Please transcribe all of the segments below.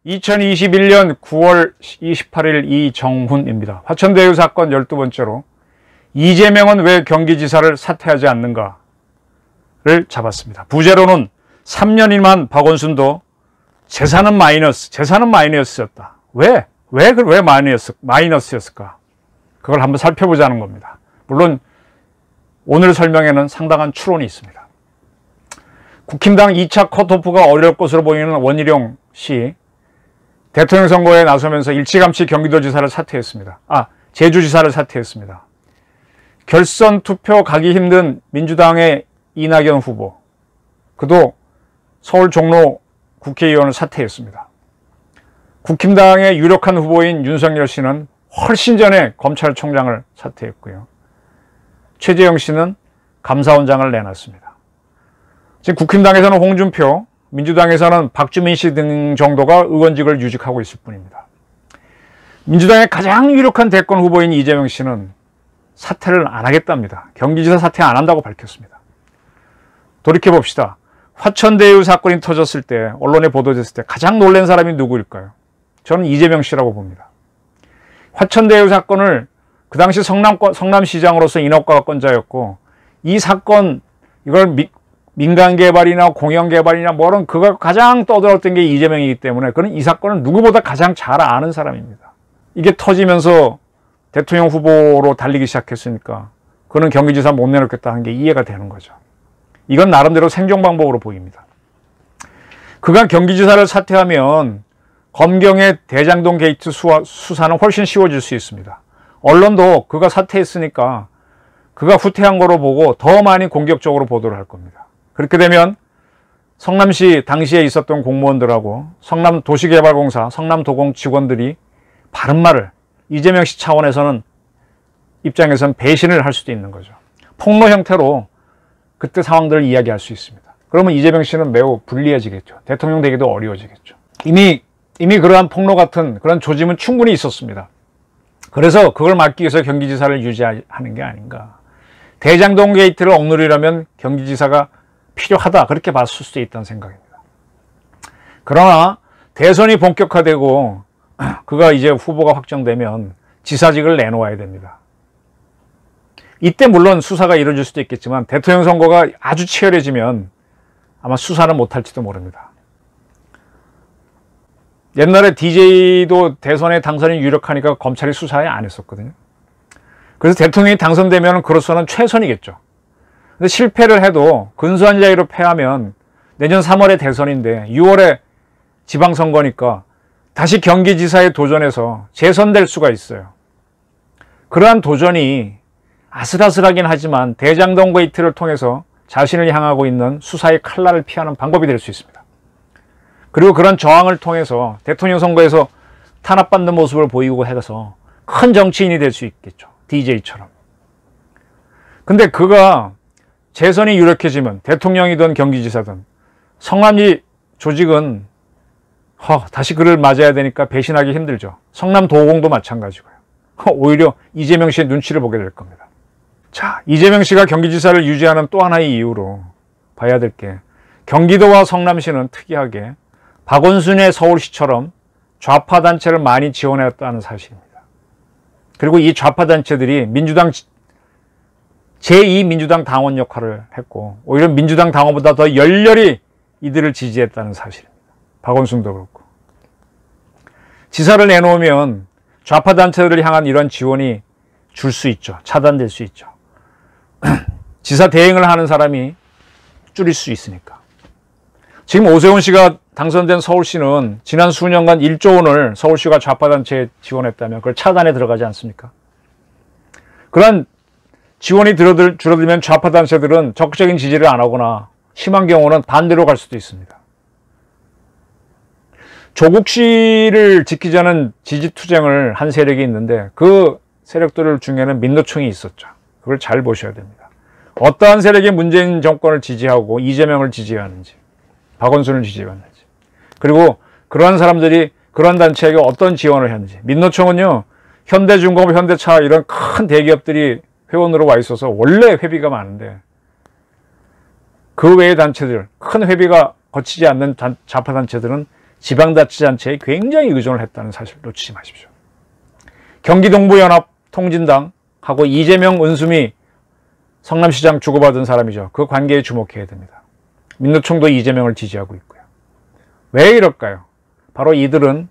(2021년 9월 28일) 이정훈입니다. 화천대유 사건 12번째로 이재명은 왜 경기지사를 사퇴하지 않는가를 잡았습니다. 부제로는 3년이만 박원순도 재산은 마이너스였다. 왜 마이너스였을까? 그걸 한번 살펴보자는 겁니다. 물론 오늘 설명에는 상당한 추론이 있습니다. 국힘당 2차 컷오프가 어려울 것으로 보이는 원희룡 씨, 대통령 선거에 나서면서 일찌감치 경기도지사를 사퇴했습니다. 제주지사를 사퇴했습니다. 결선 투표 가기 힘든 민주당의 이낙연 후보, 그도 서울 종로 국회의원을 사퇴했습니다. 국힘당의 유력한 후보인 윤석열 씨는 훨씬 전에 검찰총장을 사퇴했고요. 최재형 씨는 감사원장을 내놨습니다. 지금 국힘당에서는 홍준표, 민주당에서는 박주민 씨 등 정도가 의원직을 유직하고 있을 뿐입니다. 민주당의 가장 유력한 대권 후보인 이재명 씨는 사퇴를 안 하겠답니다. 경기지사 사퇴 안 한다고 밝혔습니다. 돌이켜봅시다. 화천대유 사건이 터졌을 때, 언론에 보도됐을 때 가장 놀란 사람이 누구일까요? 저는 이재명 씨라고 봅니다. 화천대유 사건을 그 당시 성남시장으로서 인허가권자였고, 이 사건, 이걸 민간개발이나 공영개발이나 뭐런 그거 가장 떠들었던 게 이재명이기 때문에 그는 이 사건을 누구보다 가장 잘 아는 사람입니다. 이게 터지면서 대통령 후보로 달리기 시작했으니까 그는 경기지사 못 내놓겠다 한 게 이해가 되는 거죠. 이건 나름대로 생존 방법으로 보입니다. 그가 경기지사를 사퇴하면 검경의 대장동 게이트 수사는 훨씬 쉬워질 수 있습니다. 언론도 그가 사퇴했으니까 그가 후퇴한 거로 보고 더 많이 공격적으로 보도를 할 겁니다. 그렇게 되면 성남시 당시에 있었던 공무원들하고 성남도시개발공사, 성남도공 직원들이 바른 말을, 이재명 씨 차원에서는 입장에서는 배신을 할 수도 있는 거죠. 폭로 형태로 그때 상황들을 이야기할 수 있습니다. 그러면 이재명 씨는 매우 불리해지겠죠. 대통령 되기도 어려워지겠죠. 이미 그러한 폭로 같은 그런 조짐은 충분히 있었습니다. 그래서 그걸 막기 위해서 경기지사를 유지하는 게 아닌가. 대장동 게이트를 억누르려면 경기지사가 필요하다, 그렇게 봤을 수도 있다는 생각입니다. 그러나 대선이 본격화되고 그가 이제 후보가 확정되면 지사직을 내놓아야 됩니다. 이때 물론 수사가 이루어질 수도 있겠지만 대통령 선거가 아주 치열해지면 아마 수사는 못할지도 모릅니다. 옛날에 DJ도 대선에 당선이 유력하니까 검찰이 수사에 안 했었거든요. 그래서 대통령이 당선되면 그로서는 최선이겠죠. 근데 실패를 해도 근소한 차이로 패하면 내년 3월에 대선인데 6월에 지방선거니까 다시 경기지사에 도전해서 재선될 수가 있어요. 그러한 도전이 아슬아슬하긴 하지만 대장동 게이트를 통해서 자신을 향하고 있는 수사의 칼날을 피하는 방법이 될 수 있습니다. 그리고 그런 저항을 통해서 대통령 선거에서 탄압받는 모습을 보이고 해서 큰 정치인이 될 수 있겠죠. DJ처럼. 근데 그가 재선이 유력해지면 대통령이든 경기지사든 성남시 조직은 다시 그를 맞아야 되니까 배신하기 힘들죠. 성남도공도 마찬가지고요. 오히려 이재명 씨의 눈치를 보게 될 겁니다. 자, 이재명 씨가 경기지사를 유지하는 또 하나의 이유로 봐야 될 게, 경기도와 성남시는 특이하게 박원순의 서울시처럼 좌파 단체를 많이 지원했다는 사실입니다. 그리고 이 좌파 단체들이 제2민주당 당원 역할을 했고 오히려 민주당 당원보다 더 열렬히 이들을 지지했다는 사실입니다. 박원순도 그렇고. 지사를 내놓으면 좌파 단체들을 향한 이런 지원이 줄 수 있죠. 차단될 수 있죠. 지사 대행을 하는 사람이 줄일 수 있으니까. 지금 오세훈 씨가 당선된 서울시는 지난 수년간 1조 원을 서울시가 좌파 단체에 지원했다면 그걸 차단에 들어가지 않습니까? 그런 지원이 줄어들면 좌파 단체들은 적극적인 지지를 안 하거나 심한 경우는 반대로 갈 수도 있습니다. 조국 씨를 지키자는 지지투쟁을 한 세력이 있는데 그 세력들 중에는 민노총이 있었죠. 그걸 잘 보셔야 됩니다. 어떠한 세력이 문재인 정권을 지지하고 이재명을 지지하는지, 박원순을 지지하는지, 그리고 그러한 사람들이 그러한 단체에게 어떤 지원을 했는지. 민노총은요, 현대중공업, 현대차 이런 큰 대기업들이 회원으로 와 있어서 원래 회비가 많은데 그 외의 단체들, 큰 회비가 거치지 않는 좌파단체들은 지방자치단체에 굉장히 의존을 했다는 사실 놓치지 마십시오. 경기동부연합 통진당하고 이재명, 은수미 성남시장 주고받은 사람이죠. 그 관계에 주목해야 됩니다. 민노총도 이재명을 지지하고 있고요. 왜 이럴까요? 바로 이들은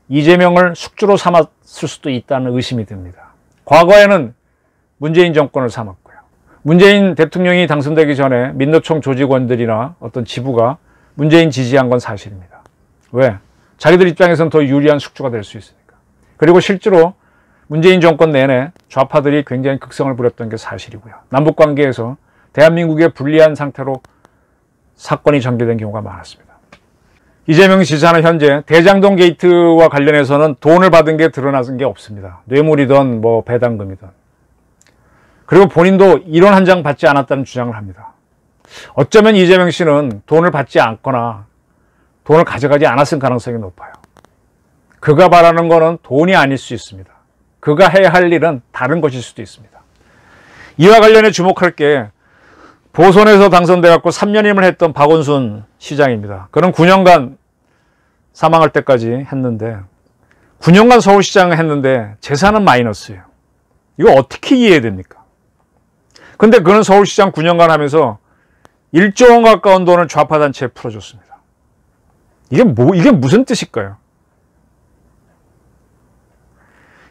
이재명을 숙주로 삼았을 수도 있다는 의심이 듭니다. 과거에는 문재인 정권을 삼았고요. 문재인 대통령이 당선되기 전에 민노총 조직원들이나 어떤 지부가 문재인 지지한 건 사실입니다. 왜? 자기들 입장에서는 더 유리한 숙주가 될 수 있으니까. 그리고 실제로 문재인 정권 내내 좌파들이 굉장히 극성을 부렸던 게 사실이고요. 남북관계에서 대한민국의 불리한 상태로 사건이 전개된 경우가 많았습니다. 이재명 지사는 현재 대장동 게이트와 관련해서는 돈을 받은 게 드러난 게 없습니다. 뇌물이든 뭐 배당금이든. 그리고 본인도 1원 한 장 받지 않았다는 주장을 합니다. 어쩌면 이재명 씨는 돈을 받지 않거나 돈을 가져가지 않았을 가능성이 높아요. 그가 바라는 거는 돈이 아닐 수 있습니다. 그가 해야 할 일은 다른 것일 수도 있습니다. 이와 관련해 주목할 게 보선에서 당선돼갖고 3년임을 했던 박원순 시장입니다. 그는 9년간 사망할 때까지 했는데 9년간 서울시장을 했는데 재산은 마이너스예요. 이거 어떻게 이해해야 됩니까? 근데 그는 서울시장 9년간 하면서 1조 원 가까운 돈을 좌파단체에 풀어줬습니다. 이게 무슨 뜻일까요?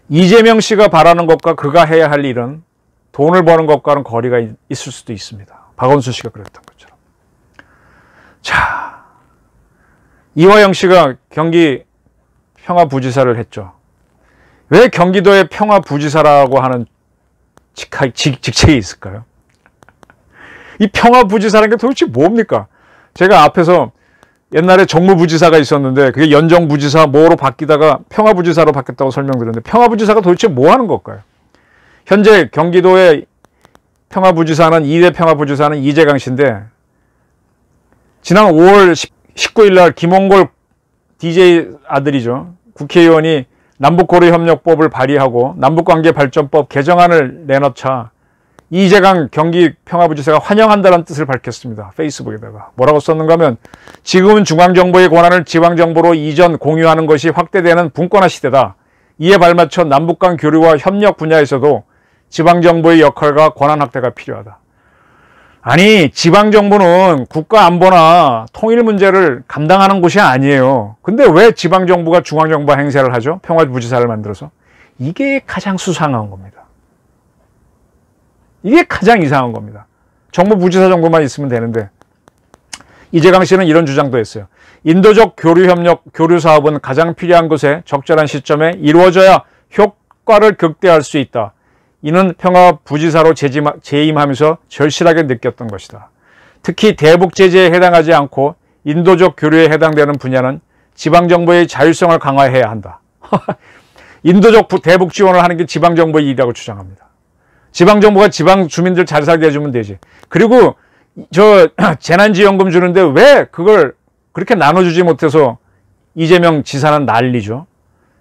이재명 씨가 바라는 것과 그가 해야 할 일은 돈을 버는 것과는 거리가 있을 수도 있습니다. 박원순 씨가 그랬던 것처럼. 자, 이화영 씨가 경기 평화부지사를 했죠. 왜 경기도의 평화부지사라고 하는 직책이 있을까요? 이 평화부지사라는 게 도대체 뭡니까? 제가 앞에서 옛날에 정무부지사가 있었는데 그게 연정부지사 뭐로 바뀌다가 평화부지사로 바뀌었다고 설명드렸는데 평화부지사가 도대체 뭐 하는 걸까요? 현재 경기도의 평화부지사는 2대 평화부지사는 이재강 씨인데 지난 5월 19일 날 김홍걸 DJ 아들이죠. 국회의원이 남북고려협력법을 발의하고 남북관계발전법 개정안을 내놓자 이재강 경기 평화부지사가 환영한다는 뜻을 밝혔습니다. 페이스북에다가. 뭐라고 썼는가 하면 지금은 중앙정부의 권한을 지방정부로 이전 공유하는 것이 확대되는 분권화 시대다. 이에 발맞춰 남북 간 교류와 협력 분야에서도 지방정부의 역할과 권한 확대가 필요하다. 아니 지방정부는 국가안보나 통일 문제를 감당하는 곳이 아니에요. 근데 왜 지방정부가 중앙정부와 행세를 하죠? 평화부지사를 만들어서. 이게 가장 수상한 겁니다. 이게 가장 이상한 겁니다. 정부부지사 정도만 있으면 되는데 이재강 씨는 이런 주장도 했어요. 인도적 교류협력, 교류사업은 가장 필요한 곳에 적절한 시점에 이루어져야 효과를 극대화할 수 있다. 이는 평화부지사로 재임하면서 절실하게 느꼈던 것이다. 특히 대북제재에 해당하지 않고 인도적 교류에 해당되는 분야는 지방정부의 자율성을 강화해야 한다. 인도적 대북 지원을 하는 게 지방정부의 일이라고 주장합니다. 지방정부가 지방 주민들 잘 살게 해주면 되지. 그리고 재난지원금 주는데 왜 그걸 그렇게 나눠주지 못해서 이재명 지사는 난리죠.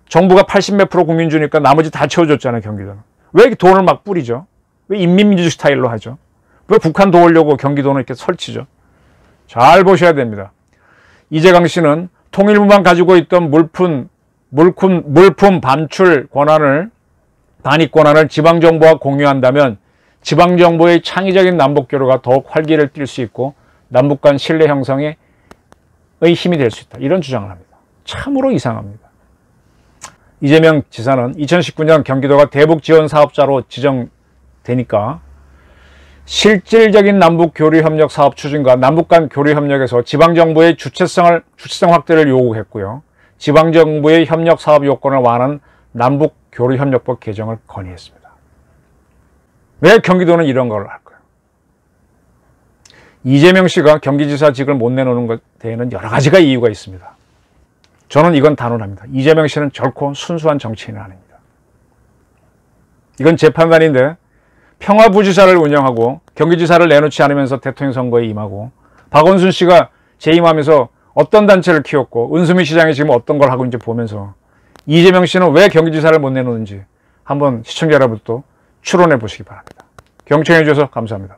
정부가 80몇 프로 국민 주니까 나머지 다 채워줬잖아요. 경기도는. 왜 돈을 막 뿌리죠? 왜 인민민주주의 스타일로 하죠? 왜 북한 도우려고 경기도는 이렇게 설치죠? 잘 보셔야 됩니다. 이재강 씨는 통일부만 가지고 있던 물품 반출 권한을 단위 권한을 지방정부와 공유한다면 지방정부의 창의적인 남북교류가 더욱 활기를 띨 수 있고 남북 간 신뢰 형성에 힘이 될 수 있다. 이런 주장을 합니다. 참으로 이상합니다. 이재명 지사는 2019년 경기도가 대북지원사업자로 지정되니까 실질적인 남북교류협력 사업 추진과 남북 간 교류협력에서 지방정부의 주체성 확대를 요구했고요. 지방정부의 협력사업 요건을 완화한 남북교류협력법 개정을 건의했습니다. 왜 경기도는 이런 걸 할까요? 이재명 씨가 경기지사직을 못 내놓는 데에는 여러 가지가 이유가 있습니다. 저는 이건 단언합니다. 이재명 씨는 결코 순수한 정치인은 아닙니다. 이건 제 판단인데 평화부지사를 운영하고 경기지사를 내놓지 않으면서 대통령 선거에 임하고 박원순 씨가 재임하면서 어떤 단체를 키웠고 은수미 시장이 지금 어떤 걸 하고 있는지 보면서 이재명 씨는 왜 경기지사를 못 내놓는지 한번 시청자 여러분도 추론해 보시기 바랍니다. 경청해 주셔서 감사합니다.